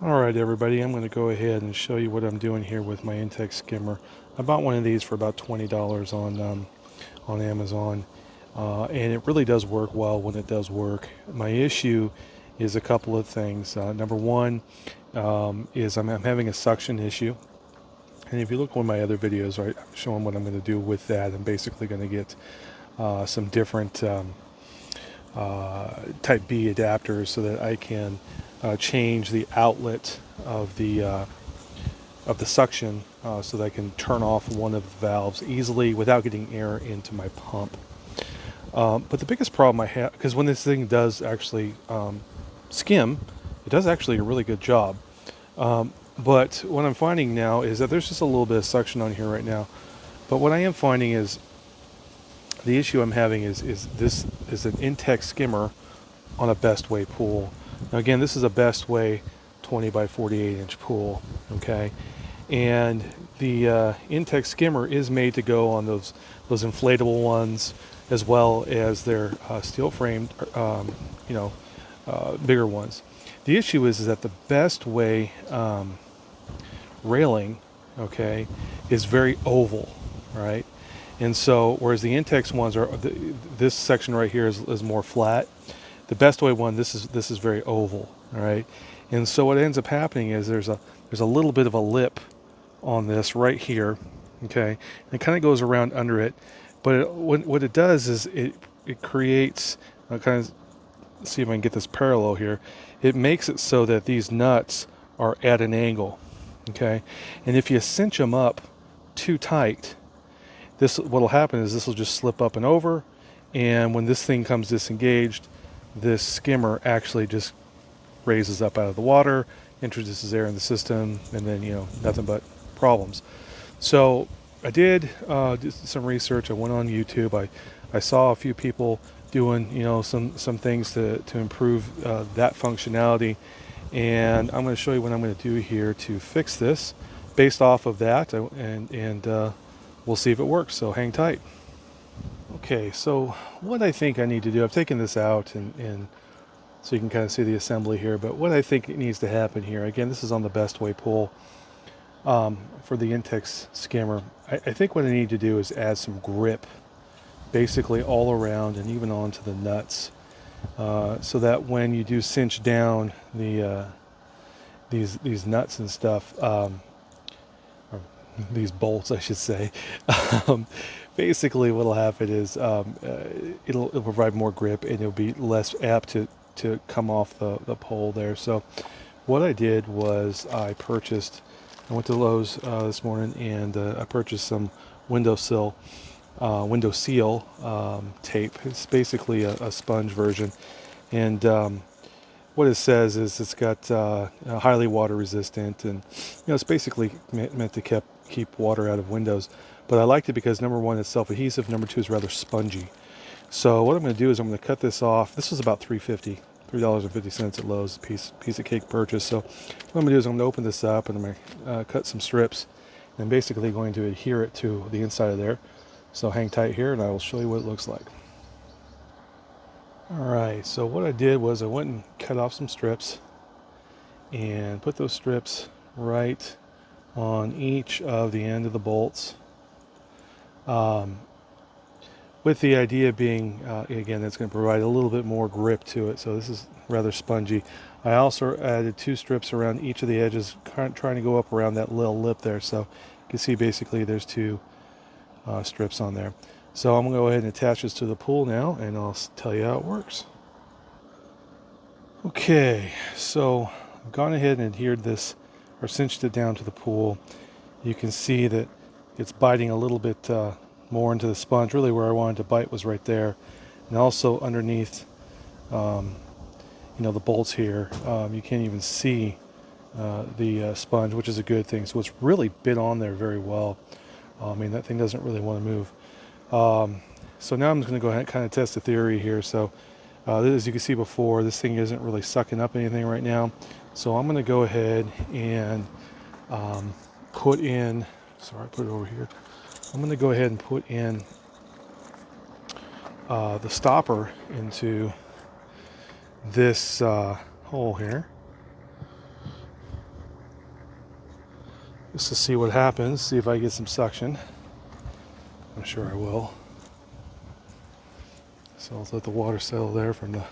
Alright everybody, I'm going to go ahead and show you what I'm doing here with my Intex Skimmer. I bought one of these for about $20 on Amazon, and it really does work well when it does work. My issue is a couple of things. Number one is I'm having a suction issue, and if you look at one of my other videos, right, I'm showing what I'm going to do with that. I'm basically going to get some different Type B adapters so that I can change the outlet of the suction so that I can turn off one of the valves easily without getting air into my pump. But the biggest problem I have, because when this thing does actually skim, it does actually a really good job. But what I'm finding now is that there's just a little bit of suction on here right now. But what I am finding is the issue I'm having is this is an Intex skimmer on a Bestway pool. Now again, this is a Bestway 20 by 48 inch pool, okay? And the Intex skimmer is made to go on those inflatable ones as well as their steel framed, bigger ones. The issue is that the Bestway railing, okay, is very oval, right? And so, whereas the Intex ones are, this section right here is more flat. The Bestway one, this is very oval, all right. And so what ends up happening is there's a little bit of a lip on this right here, okay. And it kind of goes around under it, but what it does is it creates kind of, see if I can get this parallel here. It makes it so that these nuts are at an angle, okay. And if you cinch them up too tight, what'll happen is this will just slip up and over, and when this thing comes disengaged, this skimmer actually just raises up out of the water, introduces air in the system, and then nothing but problems. So I did some research. I went on YouTube. I saw a few people doing some things to improve that functionality, and I'm going to show you what I'm going to do here to fix this based off of that, and we'll see if it works, so hang tight. Okay, so what I think I need to do, I've taken this out and so you can kind of see the assembly here, but what I think needs to happen here, again, this is on the Bestway pool for the Intex skimmer. I think what I need to do is add some grip basically all around and even onto the nuts so that when you do cinch down these nuts and stuff, these bolts, I should say. Basically, what'll happen is it'll provide more grip and it'll be less apt to come off the pole there. So, what I did was I went to Lowe's this morning and I purchased some window seal tape. It's basically a sponge version, and what it says is it's got highly water resistant, and it's basically meant to keep water out of windows. But I liked it because number one, it's self-adhesive. Number two, it's rather spongy. So what I'm going to do is I'm going to cut this off. This was about $3.50 at Lowe's, piece of cake purchase. So what I'm going to do is I'm going to open this up and I'm going to cut some strips, and basically going to adhere it to the inside of there. So hang tight here, and I will show you what it looks like. Alright, so what I did was I went and cut off some strips and put those strips right on each of the end of the bolts, with the idea being, again, it's going to provide a little bit more grip to it, so this is rather spongy. I also added 2 strips around each of the edges, trying to go up around that little lip there, so you can see basically there's 2 strips on there. So I'm going to go ahead and attach this to the pool now, and I'll tell you how it works. Okay, so I've gone ahead and adhered this, or cinched it down to the pool. You can see that it's biting a little bit more into the sponge. Really where I wanted to bite was right there. And also underneath the bolts here, you can't even see the sponge, which is a good thing. So it's really bit on there very well. I mean, that thing doesn't really want to move. So now I'm just going to go ahead and kind of test the theory here. So as you can see before, this thing isn't really sucking up anything right now. So I'm going to go ahead and put in, sorry, put it over here. I'm going to go ahead and put in the stopper into this hole here. just to see what happens, see if I get some suction. I'm sure I will. So I'll let the water settle there from the...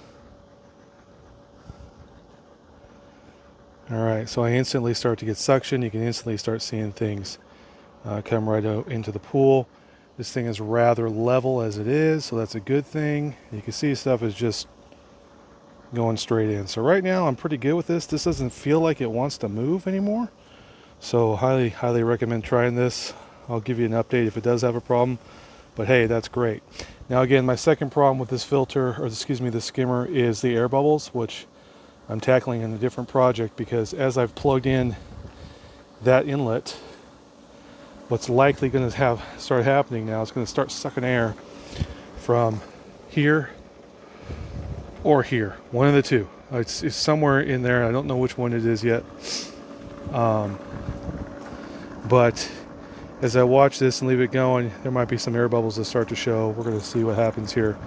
Alright, so I instantly start to get suction. You can instantly start seeing things come right out into the pool. This thing is rather level as it is, so that's a good thing. You can see stuff is just going straight in. So right now I'm pretty good with this. This doesn't feel like it wants to move anymore. So highly recommend trying this. I'll give you an update if it does have a problem. But hey, that's great. Now again, my second problem with this filter, or excuse me, the skimmer, is the air bubbles, which I'm tackling in a different project, because as I've plugged in that inlet, what's likely going to start happening now is going to start sucking air from here or here, one of the two. It's somewhere in there. I don't know which one it is yet. But as I watch this and leave it going, there might be some air bubbles that start to show. We're going to see what happens here.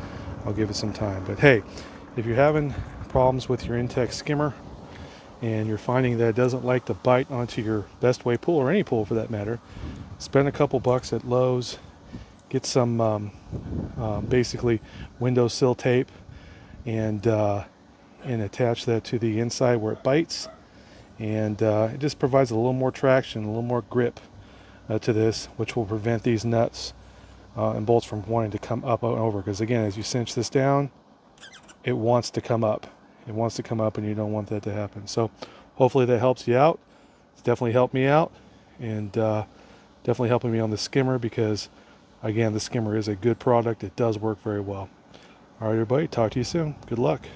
I'll give it some time. But hey, if you're having problems with your Intex skimmer and you're finding that it doesn't like to bite onto your Bestway pool, or any pool for that matter, spend a couple bucks at Lowe's, get some basically windowsill tape, and attach that to the inside where it bites, and it just provides a little more traction, a little more grip to this, which will prevent these nuts and bolts from wanting to come up and over. Because again, as you cinch this down, it wants to come up. It wants to come up, and you don't want that to happen. So hopefully that helps you out. It's definitely helped me out, and definitely helping me on the skimmer, because again, the skimmer is a good product. It does work very well. All right, everybody, talk to you soon. Good luck.